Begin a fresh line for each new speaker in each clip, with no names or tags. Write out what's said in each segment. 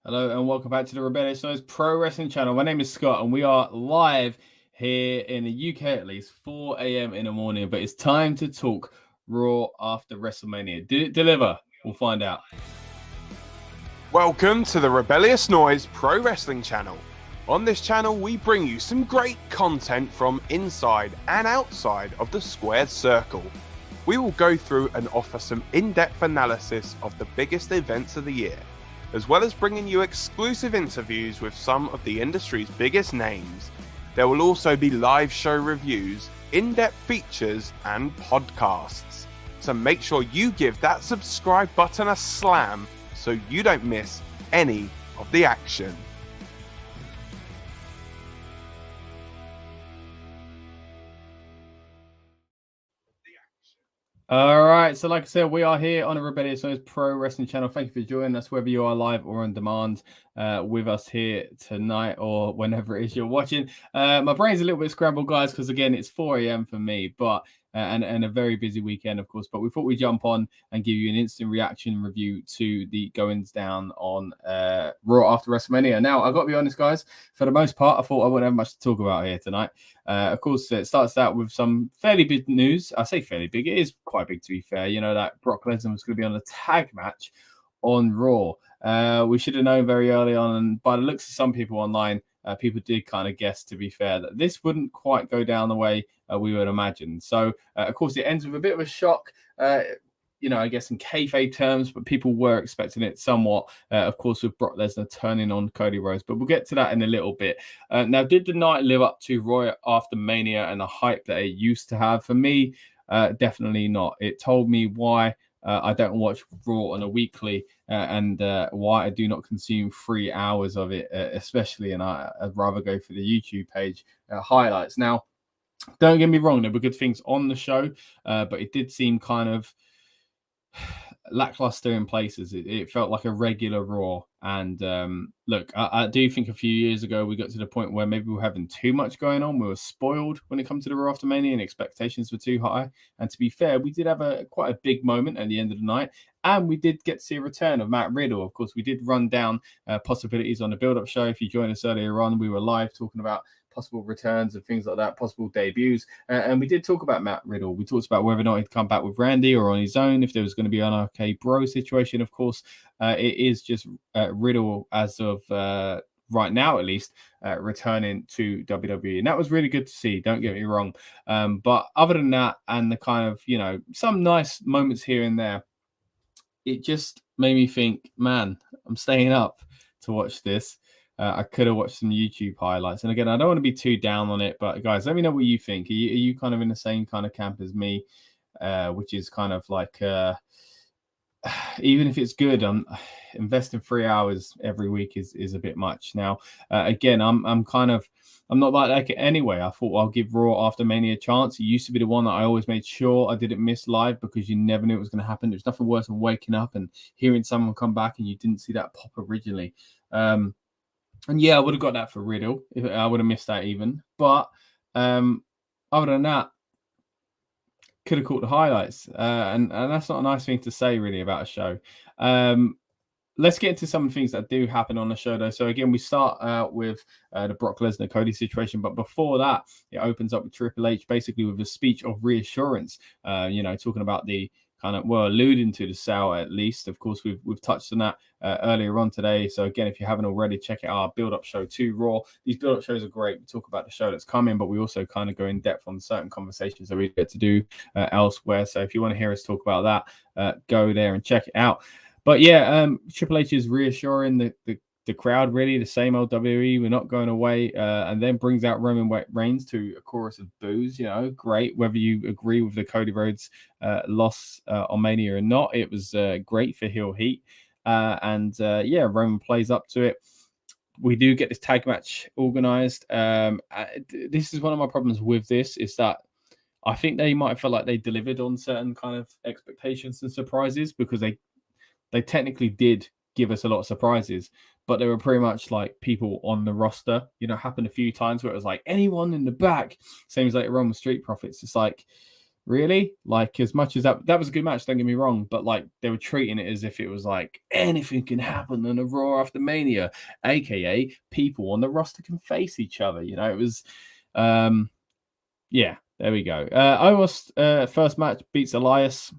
Hello and welcome back to the Rebellious Noise Pro Wrestling channel. My name is Scott and we are live here in the UK at least 4 a.m. in the morning, but it's time to talk Raw after WrestleMania. Did it deliver? We'll find out.
Welcome to the Rebellious Noise Pro Wrestling channel. On this channel, we bring you some great content from inside and outside of the squared circle. We will go through and offer some in-depth analysis of the biggest events of the year, as well as bringing you exclusive interviews with some of the industry's biggest names. There will also be live show reviews, in-depth features, and podcasts. So make sure you give that subscribe button a slam so you don't miss any of the action.
All right, so like I said, we are here on a Rebellious Noise Pro Wrestling channel. Thank you for joining us, whether you are live or on demand with us here tonight or whenever it is you're watching. My brain's a little bit scrambled, guys, because again, it's 4 a.m. for me, but and a very busy weekend, of course. But we thought we'd jump on and give you an instant reaction review to the goings down on Raw after WrestleMania. Now, I've got to be honest, guys, for the most part, I thought I wouldn't have much to talk about here tonight. Of course, it starts out with some fairly big news. I say fairly big. It is quite big, to be fair. You know, that Brock Lesnar was going to be on a tag match on Raw. We should have known very early on. And by the looks of some people online, people did kind of guess, to be fair, that this wouldn't quite go down the way we would imagine. So, of course, it ends with a bit of a shock. You know, I guess in kayfabe terms, but people were expecting it somewhat, of course, with Brock Lesnar turning on Cody Rhodes. But we'll get to that in a little bit. Now, did the night live up to Raw after Mania and the hype that it used to have? For me, definitely not. It told me why I don't watch Raw on a weekly and why I do not consume 3 hours of it, especially, and I'd rather go for the YouTube page highlights. Now, don't get me wrong, there were good things on the show, but it did seem kind of lackluster in places. It felt like a regular Raw. And look, I do think a few years ago we got to the point where maybe we were having too much going on. We were spoiled when it comes to the Raw after Mania and expectations were too high. And to be fair, we did have quite a big moment at the end of the night. And we did get to see a return of Matt Riddle. Of course, we did run down possibilities on the build-up show. If you joined us earlier on, we were live talking about possible returns and things like that, possible debuts. And we did talk about Matt Riddle. We talked about whether or not he'd come back with Randy or on his own, if there was going to be an RK Bro situation. Of course, it is just Riddle as of right now, at least, returning to WWE. And that was really good to see, don't get me wrong. But other than that, and the kind of, you know, some nice moments here and there, it just made me think, man, I'm staying up to watch this. I could have watched some YouTube highlights. And again, I don't want to be too down on it, but guys, let me know what you think. Are you kind of in the same kind of camp as me, which is kind of like, even if it's good, investing 3 hours every week is a bit much. Now, again, I'm not like that anyway. I thought I'll give Raw after Mania a chance. It used to be the one that I always made sure I didn't miss live because you never knew it was going to happen. There's nothing worse than waking up and hearing someone come back and you didn't see that pop originally. And yeah, I would have got that for Riddle. If I would have missed that even. But other than that, could have caught the highlights. And that's not a nice thing to say, really, about a show. Let's get into some of the things that do happen on the show, though. So, again, we start out with the Brock Lesnar-Cody situation. But before that, it opens up with Triple H, basically with a speech of reassurance, you know, talking about the kind of, well, alluding to the sale at least. Of course, we've touched on that earlier on today. So again, if you haven't already, check out our build-up show to Raw. These build-up shows are great. We talk about the show that's coming, but we also kind of go in depth on certain conversations that we get to do elsewhere. So if you want to hear us talk about that, go there and check it out. But yeah, Triple H is reassuring the crowd, really, the same old WWE, we're not going away, and then brings out Roman Reigns to a chorus of boos. You know, great. Whether you agree with the Cody Rhodes loss on Mania or not, it was great for heel heat. Yeah, Roman plays up to it. We do get this tag match organized. This is one of my problems with this, is that I think they might have felt like they delivered on certain kind of expectations and surprises, because they technically did give us a lot of surprises, but they were pretty much like people on the roster. You know, happened a few times where it was like anyone in the back. Same as later on with Street Profits. It's like, really? Like, as much as that was a good match, don't get me wrong, but like they were treating it as if it was like anything can happen on a Raw after Mania, aka people on the roster can face each other. It was yeah, there we go. Almost first match beats Elias.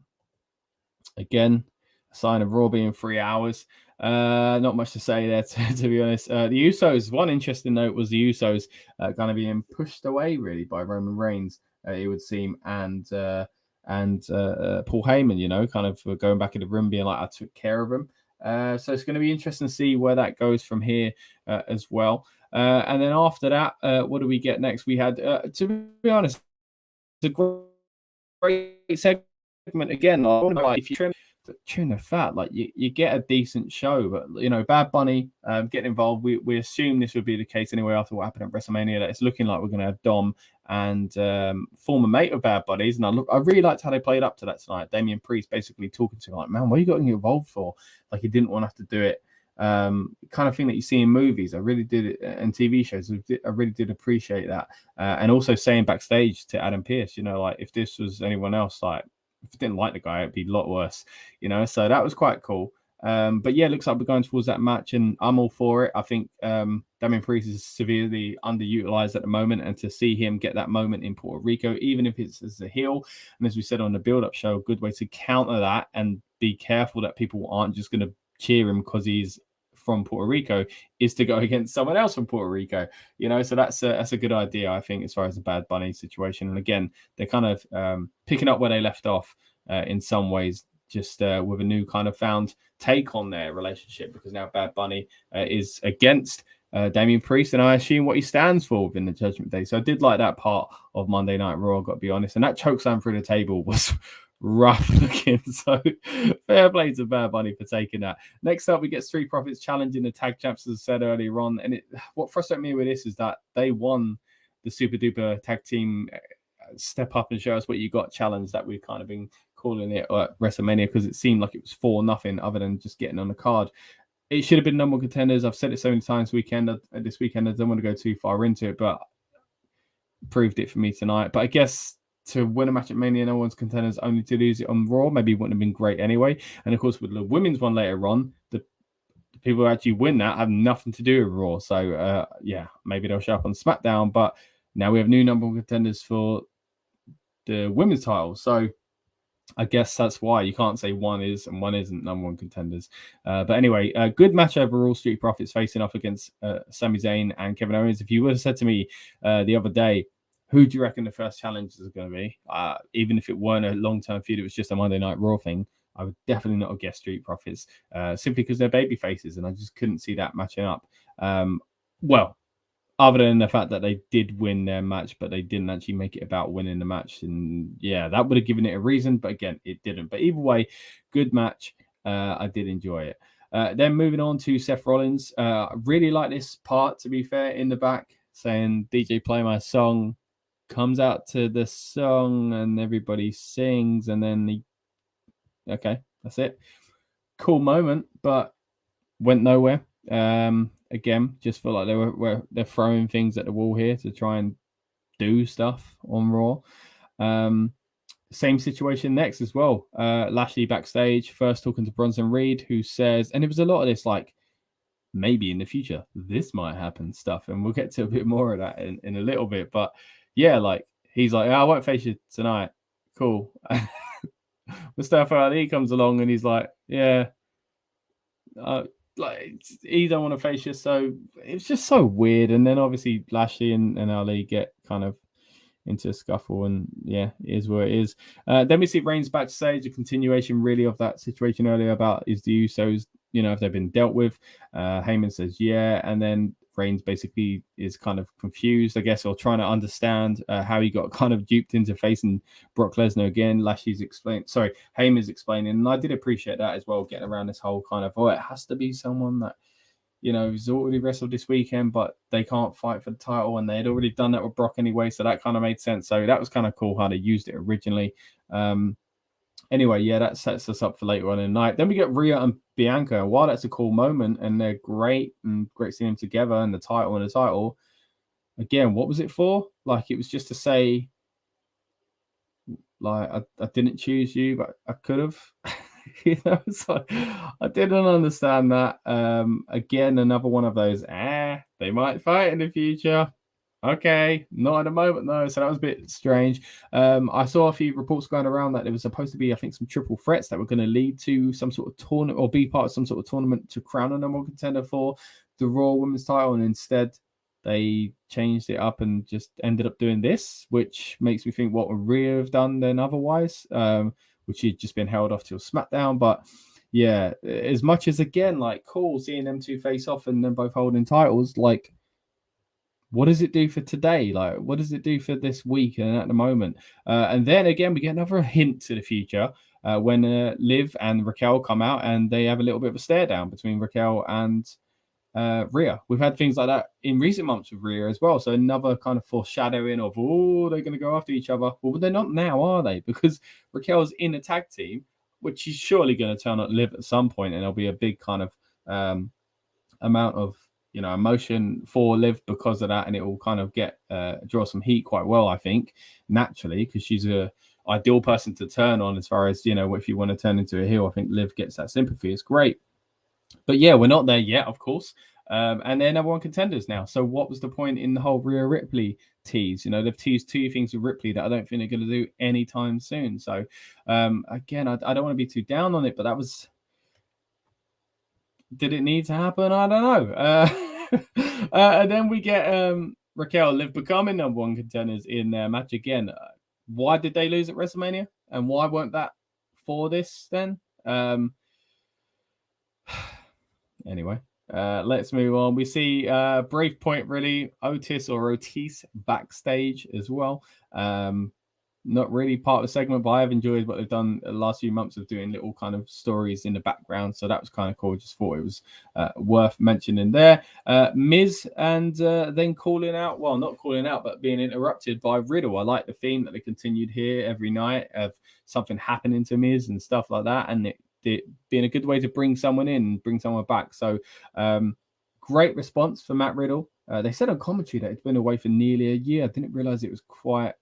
Again, a sign of Raw being 3 hours. Not much to say there, to be honest. The Usos, one interesting note was the Usos kind of being pushed away, really, by Roman Reigns, it would seem, and Paul Heyman, kind of going back in the room, being like, I took care of him. So it's going to be interesting to see where that goes from here as well. And then after that, what do we get next? We had, to be honest, it's a great segment again. Like, if you trim the fat, like you get a decent show, but Bad Bunny getting involved. We assume this would be the case anyway after what happened at WrestleMania. That it's looking like we're going to have Dom and former mate of Bad Bunnies, and I really liked how they played up to that tonight. Damian Priest basically talking to him like, man, what are you getting involved for? Like, he didn't want to have to do it. Kind of thing that you see in movies. I really did it, and TV shows. I really did appreciate that. And also saying backstage to Adam Pearce, like, if this was anyone else, like, if I didn't like the guy, it'd be a lot worse, so that was quite cool. But yeah, it looks like we're going towards that match, and I'm all for it. I think Damian Priest is severely underutilized at the moment, and to see him get that moment in Puerto Rico, even if it's as a heel, and as we said on the build-up show, a good way to counter that and be careful that people aren't just going to cheer him because he's from Puerto Rico, is to go against someone else from Puerto Rico, so that's a good idea, I think, as far as the Bad Bunny situation. And again, they're kind of picking up where they left off in some ways, just with a new kind of found take on their relationship, because now Bad Bunny is against Damian Priest, and I assume what he stands for within the Judgment Day. So I did like that part of Monday Night Raw, got to be honest, and that chokeslam through the table was rough looking. So fair play to Bad Bunny for taking that. Next up, we get Street Profits challenging the tag champs, as I said earlier on. And what frustrated me with this is that they won the Super Duper Tag Team Step Up and Show Us What You Got challenge that we've kind of been calling it at WrestleMania, because it seemed like it was 4-0 other than just getting on the card. It should have been number one contenders. I've said it so many times this weekend. I don't want to go too far into it, but proved it for me tonight. But I guess to win a match at Mania, no one's contenders, only to lose it on Raw, maybe wouldn't have been great anyway. And of course, with the women's one later on, the people who actually win that have nothing to do with Raw. So yeah, maybe they'll show up on SmackDown. But now we have new number one contenders for the women's title. So I guess that's why you can't say one is and one isn't number one contenders. But anyway, a good match overall. Street Profits facing off against Sami Zayn and Kevin Owens. If you would have said to me the other day, who do you reckon the first challenge is going to be? Even if it weren't a long-term feud, it was just a Monday Night Raw thing, I would definitely not have guessed Street Profits, simply because they're baby faces, and I just couldn't see that matching up. Well, other than the fact that they did win their match, but they didn't actually make it about winning the match. And yeah, that would have given it a reason, but again, it didn't. But either way, good match. I did enjoy it. Then moving on to Seth Rollins. I really like this part, to be fair, in the back, saying, DJ, play my song. Comes out to the song and everybody sings, and then okay, that's it. Cool moment, but went nowhere. Again, just feel like they're throwing things at the wall here to try and do stuff on Raw. Same situation next as well. Lashley backstage, first talking to Bronson Reed, who says, and it was a lot of this like, maybe in the future this might happen stuff, and we'll get to a bit more of that in a little bit. But yeah, like he's like, I won't face you tonight. Cool. Mustafa Ali comes along and he's like, yeah, like he don't want to face you. So it's just so weird. And then obviously Lashley and Ali get kind of into a scuffle, and yeah, it is what it is. Then we see Reigns backstage, a continuation really of that situation earlier about is the Usos, if they've been dealt with. Heyman says yeah, and then Reigns basically is kind of confused, I guess, or trying to understand how he got kind of duped into facing Brock Lesnar again. Heyman's explaining, and I did appreciate that as well, getting around this whole kind of, it has to be someone that who's already wrestled this weekend, but they can't fight for the title, and they had already done that with Brock anyway, so that kind of made sense. So that was kind of cool how they used it originally. Anyway, yeah, that sets us up for later on in the night. Then we get Rhea and Bianca. While that's a cool moment, and they're great, and great seeing them together, and the title, again, what was it for? Like, it was just to say, Like I didn't choose you, but I could have. So I didn't understand that. Again, another one of those. They might fight in the future. Okay, not at the moment though. So that was a bit strange. I saw a few reports going around that there was supposed to be, I think, some triple threats that were going to lead to some sort of tournament or be part of some sort of tournament to crown a number one contender for the Raw Women's title, and instead they changed it up and just ended up doing this, which makes me think what would Rhea have done then otherwise, which had just been held off till SmackDown. But yeah, as much as, again, like, cool seeing them two face off and then both holding titles, like, what does it do for today? Like, what does it do for this week and at the moment? And then again, we get another hint to the future when Liv and Raquel come out and they have a little bit of a stare down between Raquel and Rhea. We've had things like that in recent months with Rhea as well. So another kind of foreshadowing of, oh, they're going to go after each other. Well, they're not now, are they? Because Raquel's in a tag team, which she's surely going to turn on Liv at some point, and there'll be a big kind of amount of emotion for Liv because of that, and it will kind of get draw some heat quite well, I think, naturally, because she's a ideal person to turn on as far as, if you want to turn into a heel. I think Liv gets that sympathy. It's great. But yeah, we're not there yet, of course. And they're number one contenders now. So what was the point in the whole Rhea Ripley tease? They've teased two things with Ripley that I don't think they're going to do anytime soon. So again, I don't want to be too down on it, but that was... Did it need to happen? I don't know. And then we get Raquel Liv becoming number one contenders in their match again. Why did they lose at WrestleMania? And why weren't that for this then? Anyway, let's move on. We see Brave Point, really, Otis backstage as well. Not really part of the segment, but I have enjoyed what they've done the last few months of doing little kind of stories in the background. So that was kind of cool. Just thought it was worth mentioning there. Miz and then calling out, well, not calling out, but being interrupted by Riddle. I like the theme that they continued here every night of something happening to Miz and stuff like that. And it being a good way to bring someone in, bring someone back. So great response for Matt Riddle. They said on commentary that it's been away for nearly a year. I didn't realize it was quite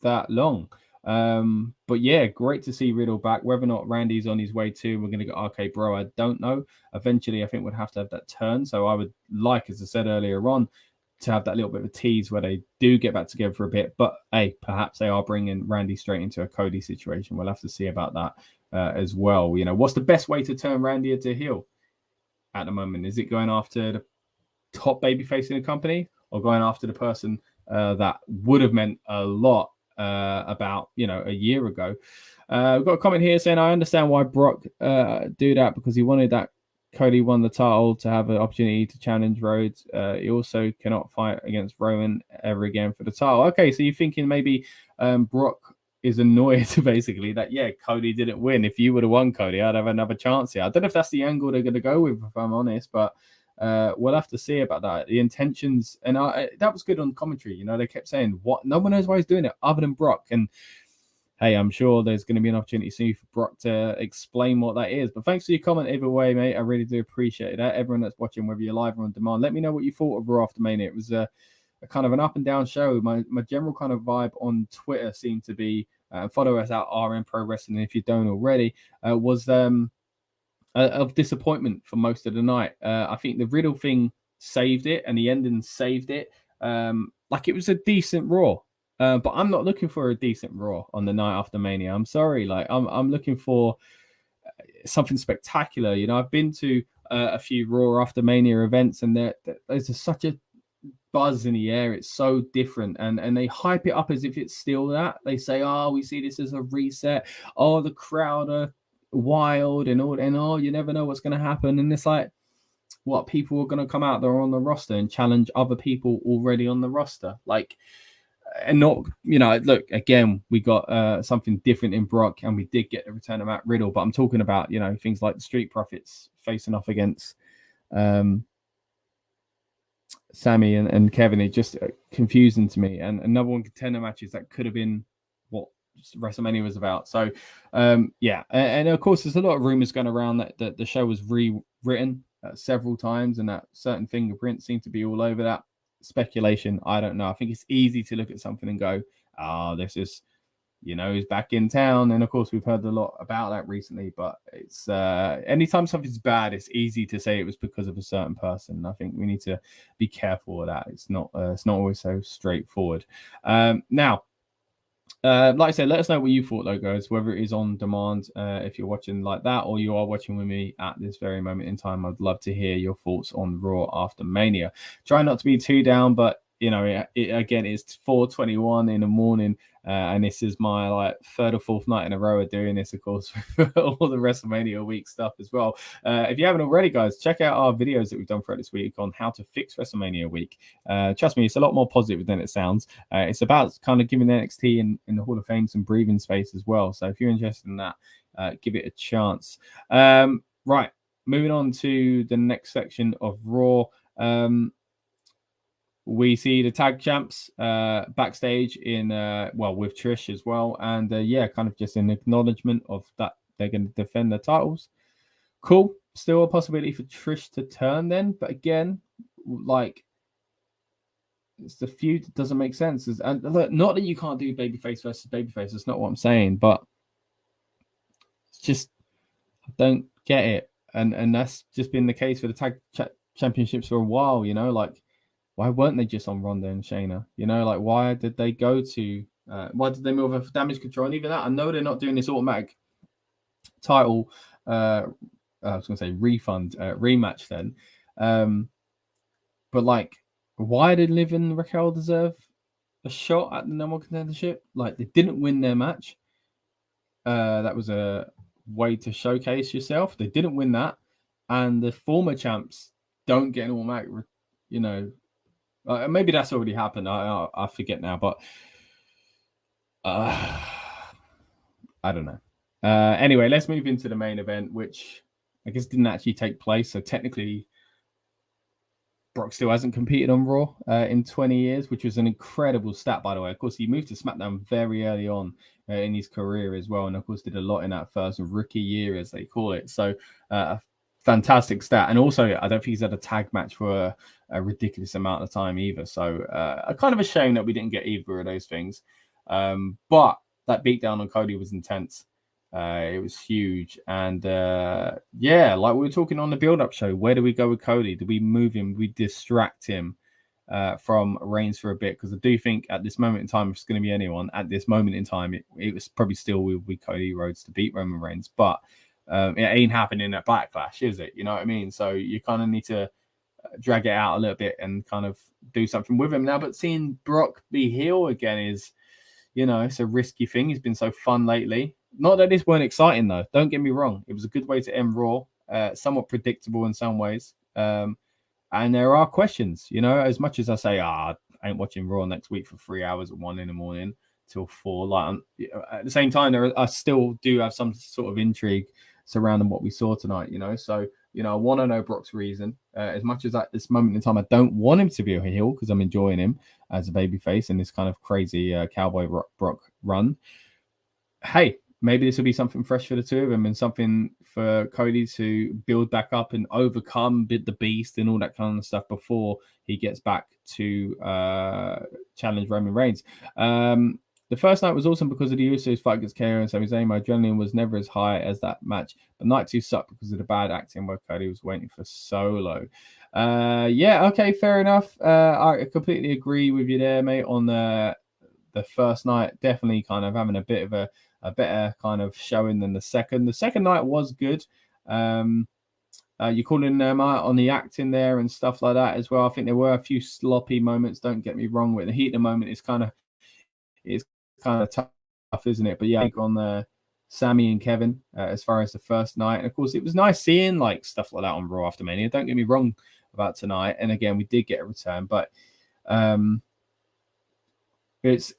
that long. But yeah, great to see Riddle back. Whether or not Randy's on his way too, we're going to go, okay, bro, I don't know. Eventually, I think we'd have to have that turn. So I would like, as I said earlier on, to have that little bit of a tease where they do get back together for a bit. But hey, perhaps they are bringing Randy straight into a Cody situation. We'll have to see about that as well. What's the best way to turn Randy into a heel at the moment? Is it going after the top babyface in the company, or going after the person that would have meant a lot about a year ago? We've got a comment here saying, I understand why Brock do that, because he wanted that Cody won the title to have an opportunity to challenge Rhodes. He also cannot fight against Roman ever again for the title. Okay, so you're thinking maybe Brock is annoyed basically that, yeah, Cody didn't win. If you would have won, Cody, I'd have another chance here. I don't know if that's the angle they're going to go with, if I'm honest, but we'll have to see about that. The intentions, and that was good on commentary. They kept saying, what? No one knows why he's doing it other than Brock. And hey, I'm sure there's going to be an opportunity soon for Brock to explain what that is. But thanks for your comment either way, mate. I really do appreciate that. Everyone that's watching, whether you're live or on demand, let me know what you thought of Raw after Mania. It was a kind of an up and down show. My general kind of vibe on Twitter seemed to be, follow us out, RN Pro Wrestling, if you don't already, was of disappointment for most of the night. I think the Riddle thing saved it, and the ending saved it. Like, it was a decent Raw. But I'm not looking for a decent Raw on the night after Mania. I'm sorry. Like, I'm looking for something spectacular. I've been to a few Raw after Mania events, and there's just such a buzz in the air. It's so different, and they hype it up as if it's still that. They say, oh, we see this as a reset. Oh, the crowd are wild and all, and oh, you never know what's going to happen. And it's like, what, people are going to come out there on the roster and challenge other people already on the roster? Like, and not, look, again, we got something different in Brock, and we did get the return of Matt Riddle, but I'm talking about, things like the Street Profits facing off against Sammy and Kevin. It just confusing to me. And another one contender matches that could have been what WrestleMania was about. So, yeah. And of course, there's a lot of rumors going around that the show was rewritten several times, and that certain fingerprints seem to be all over that. Speculation, I don't know. I think it's easy to look at something and go, this is He's back in town. And of course, we've heard a lot about that recently. But it's anytime something's bad, it's easy to say it was because of a certain person. I think we need to be careful of that. It's not always so straightforward. Now, like I said, let us know what you thought, though, guys, whether it is on demand, if you're watching like that, or you are watching with me at this very moment in time. I'd love to hear your thoughts on Raw after Mania. Try not to be too down, but again, it's 4:21 in the morning, and this is my third or fourth night in a row of doing this, of course, for all the WrestleMania week stuff as well. If you haven't already, guys, check out our videos that we've done throughout this week on how to fix WrestleMania week. Trust me, it's a lot more positive than it sounds. It's about kind of giving NXT in the Hall of Fame some breathing space as well. So if you're interested in that, give it a chance. Right, moving on to the next section of Raw. We see the tag champs backstage with Trish as well. And kind of just an acknowledgement of that they're going to defend the titles. Cool. Still a possibility for Trish to turn then. But again, it's the feud that doesn't make sense. And look, not that you can't do babyface versus babyface. That's not what I'm saying. But it's just, I don't get it. And that's just been the case for the tag championships for a while, why weren't they just on Ronda and Shayna? Why did they go to why did they move over for Damage Control? And even that, I know they're not doing this automatic title I was gonna say refund rematch then. But why did Liv and Raquel deserve a shot at the number one contendership? They didn't win their match. That was a way to showcase yourself. They didn't win that. And the former champs don't get an automatic, maybe that's already happened. I forget now, but I don't know. Anyway, let's move into the main event, which I guess didn't actually take place. So technically, Brock still hasn't competed on Raw in 20 years, which was an incredible stat, by the way. Of course, he moved to SmackDown very early on in his career as well. And of course, did a lot in that first rookie year, as they call it. So fantastic stat. And also, I don't think he's had a tag match for a ridiculous amount of time either. So kind of a shame that we didn't get either of those things. But that beatdown on Cody was intense. It was huge. And like we were talking on the build-up show, where do we go with Cody? Do we move him? Do we distract him from Reigns for a bit? Because I do think at this moment in time, if it's going to be anyone, at this moment in time, it was probably still will be Cody Rhodes to beat Roman Reigns. But it ain't happening at Backlash, is it? You know what I mean? So you kind of need to drag it out a little bit and kind of do something with him now. But seeing Brock be heel again is, it's a risky thing. He's been so fun lately. Not that this weren't exciting, though. Don't get me wrong. It was a good way to end Raw, somewhat predictable in some ways. And there are questions, as much as I say, I ain't watching Raw next week for 3 hours at 1 a.m. till 4. At the same time, I still do have some sort of intrigue surrounding what we saw tonight, So, I want to know Brock's reason. As much as at this moment in time, I don't want him to be a heel because I'm enjoying him as a babyface in this kind of crazy cowboy Brock run. Hey, maybe this will be something fresh for the two of them and something for Cody to build back up and overcome the beast and all that kind of stuff before he gets back to challenge Roman Reigns. The first night was awesome because of the Usos fight against KO and Sami Zayn. My adrenaline was never as high as that match, but night 2 sucked because of the bad acting where Cody was waiting for Solo. Okay, fair enough. I completely agree with you there, mate, on the first night. Definitely kind of having a bit of a better kind of showing than the second. The second night was good. You're calling them out on the acting there and stuff like that as well. I think there were a few sloppy moments. Don't get me wrong. With the heat of the moment, it's kind of tough, isn't it? But yeah, I think on the Sammy and Kevin as far as the first night, and of course it was nice seeing stuff like that on Raw after Mania. Don't get me wrong about tonight. And again, we did get a return, but let's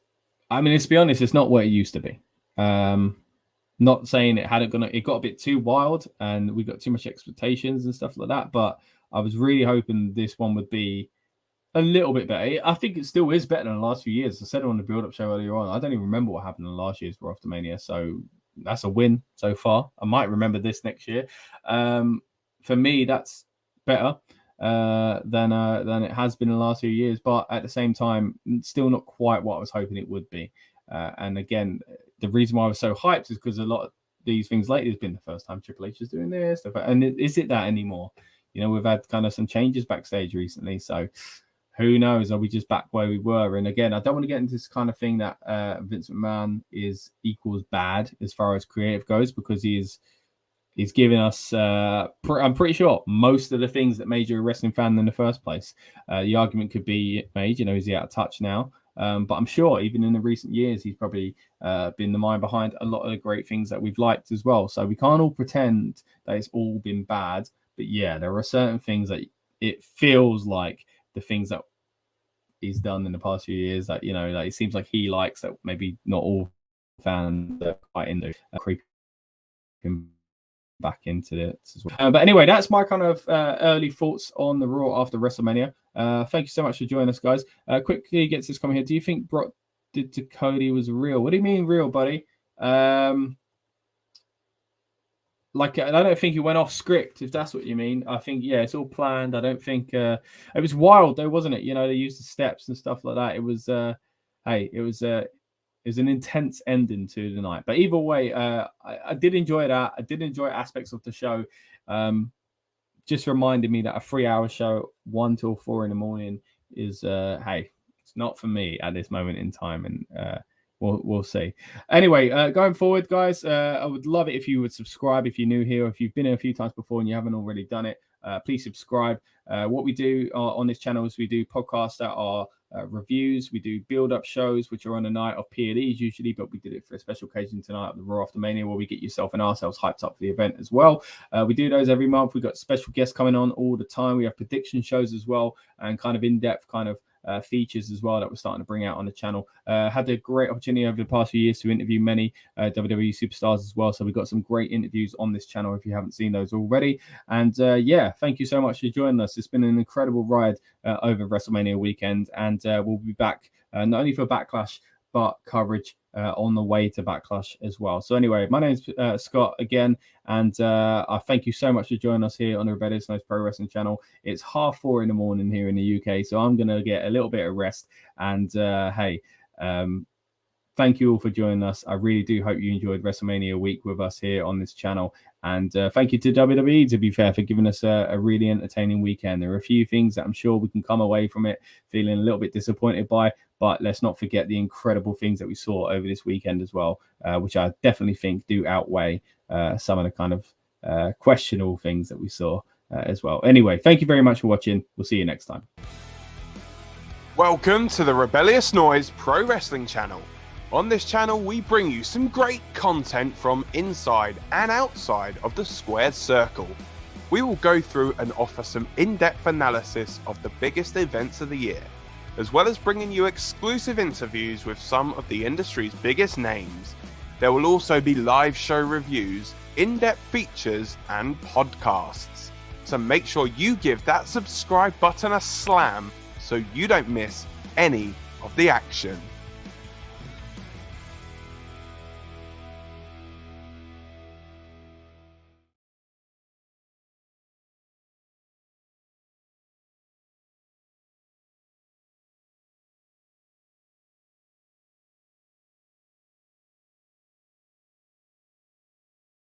be honest, it's not what it used to be. Not saying it got a bit too wild and we got too much expectations and stuff like that, but I was really hoping this one would be a little bit better. I think it still is better than the last few years. I said it on the build-up show earlier on. I don't even remember what happened in last year's Raw after Mania, so that's a win so far. I might remember this next year. For me, that's better than it has been in the last few years, but at the same time, still not quite what I was hoping it would be. And again, the reason why I was so hyped is because a lot of these things lately has been the first time Triple H is doing this stuff, and is it that anymore? You know, we've had kind of some changes backstage recently, so who knows? Are we just back where we were? And again, I don't want to get into this kind of thing that Vince McMahon equals bad as far as creative goes, because he's giving us, I'm pretty sure, most of the things that made you a wrestling fan in the first place. The argument could be made, you know, is he out of touch now? But I'm sure even in the recent years, he's probably been the mind behind a lot of the great things that we've liked as well. So we can't all pretend that it's all been bad. But yeah, there are certain things that it feels like the things that he's done in the past few years that, you know, like it seems like he likes that maybe not all fans are quite into creeping back into it as well. But anyway, that's my kind of early thoughts on the Raw after WrestleMania. Thank you so much for joining us, guys. Quickly gets this comment here. Do you think Brock did to Cody was real? What do you mean real, buddy? Like, I don't think he went off script, if that's what you mean. I think, yeah, it's all planned. I don't think it was wild though, wasn't it? You know, they used the steps and stuff like that. It was it was an intense ending to the night. But either way, I did enjoy that. I did enjoy aspects of the show. Just reminded me that a 3-hour show, 1 till 4 in the morning, is it's not for me at this moment in time. And we'll see. Anyway, going forward, guys, I would love it if you would subscribe if you're new here, or if you've been here a few times before and you haven't already done it. Please subscribe. What we do on this channel is we do podcasts that are reviews. We do build-up shows, which are on the night of PLEs usually, but we did it for a special occasion tonight at the Raw after Mania, where we get yourself and ourselves hyped up for the event as well. We do those every month. We've got special guests coming on all the time. We have prediction shows as well, and kind of in-depth kind of features as well that we're starting to bring out on the channel. Had a great opportunity over the past few years to interview many WWE superstars as well, so we've got some great interviews on this channel if you haven't seen those already. And yeah, thank you so much for joining us. It's been an incredible ride over WrestleMania weekend, and we'll be back not only for Backlash but coverage on the way to Backlash as well. So anyway, my name's Scott again, and I thank you so much for joining us here on the Rebellious Noise Pro Wrestling channel. It's 4:30 in the morning here in the UK, so I'm going to get a little bit of rest. And thank you all for joining us. I really do hope you enjoyed WrestleMania week with us here on this channel. And thank you to WWE, to be fair, for giving us a really entertaining weekend. There are a few things that I'm sure we can come away from it feeling a little bit disappointed by, but let's not forget the incredible things that we saw over this weekend as well, which I definitely think do outweigh some of the kind of questionable things that we saw as well. Anyway, thank you very much for watching. We'll see you next time.
Welcome to the Rebellious Noise Pro Wrestling channel. On this channel, we bring you some great content from inside and outside of the squared circle. We will go through and offer some in-depth analysis of the biggest events of the year, as well as bringing you exclusive interviews with some of the industry's biggest names. There will also be live show reviews, in-depth features, and podcasts. So make sure you give that subscribe button a slam so you don't miss any of the action.